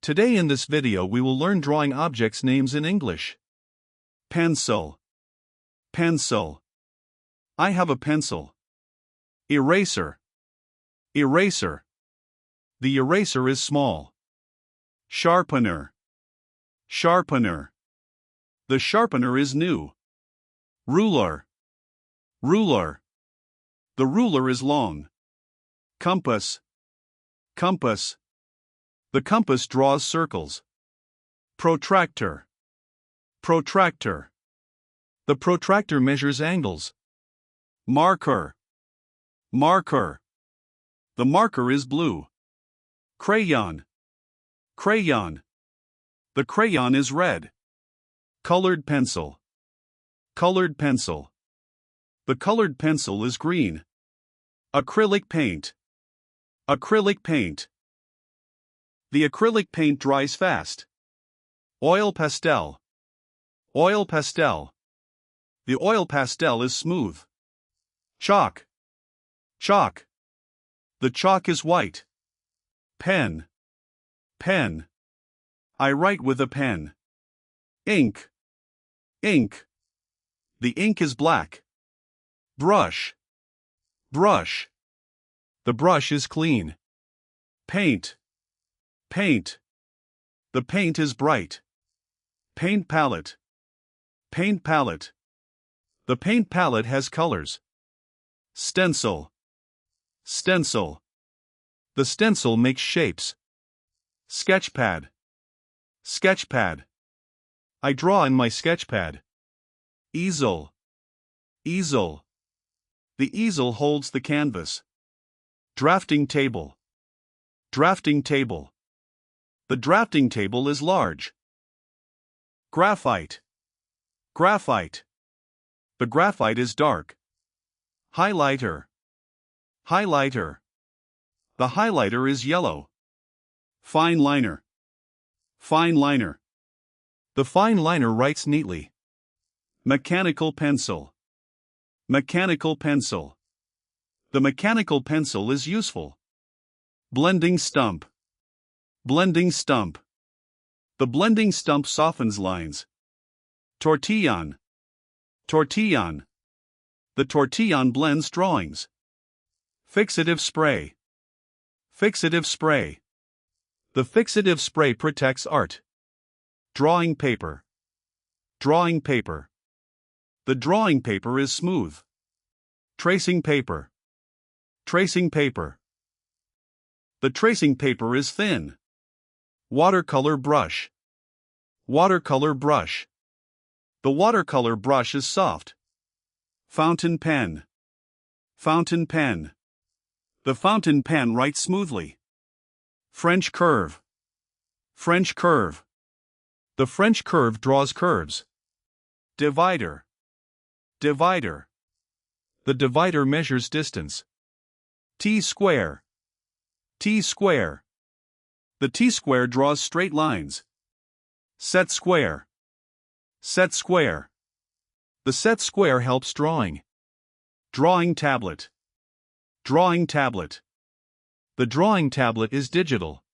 Today in this video we will learn drawing objects names in English. Pencil. Pencil. I have a pencil. Eraser. Eraser. The eraser is small. Sharpener. Sharpener. The sharpener is new. Ruler. Ruler. The ruler is long. Compass. Compass. The compass draws circles. Protractor. Protractor. The protractor measures angles. Marker. Marker. The marker is blue. Crayon. Crayon. The crayon is red. Colored pencil. Colored pencil. The colored pencil is green. Acrylic paint. Acrylic paint. The acrylic paint dries fast. Oil pastel. Oil pastel. The oil pastel is smooth. Chalk. Chalk. The chalk is white. Pen. Pen. I write with a pen. Ink. Ink. The ink is black. Brush. Brush. The brush is clean. Paint. Paint. The paint is bright. Paint palette. Paint palette. The paint palette has colors. Stencil. Stencil. The stencil makes shapes. Sketchpad. Sketchpad. I draw in my sketchpad. Easel. Easel. The easel holds the canvas. Drafting table. Drafting table. The drafting table is large. Graphite. Graphite. The graphite is dark. Highlighter. Highlighter. The highlighter is yellow. Fine liner. Fine liner. The fine liner writes neatly. Mechanical pencil. Mechanical pencil. The mechanical pencil is useful. Blending stump. Blending stump. The blending stump softens lines. Tortillon. Tortillon. The tortillon blends drawings. Fixative spray. Fixative spray. The fixative spray protects art. Drawing paper. Drawing paper. The drawing paper is smooth. Tracing paper. Tracing paper. The tracing paper is thin. Watercolor brush. Watercolor brush. The watercolor brush is soft. Fountain pen. Fountain pen. The fountain pen writes smoothly. French curve. French curve. The French curve draws curves. Divider. Divider. The divider measures distance. T-square. T-square. The T-square draws straight lines. Set square. Set square. The set square helps drawing. Drawing tablet. Drawing tablet. The drawing tablet is digital.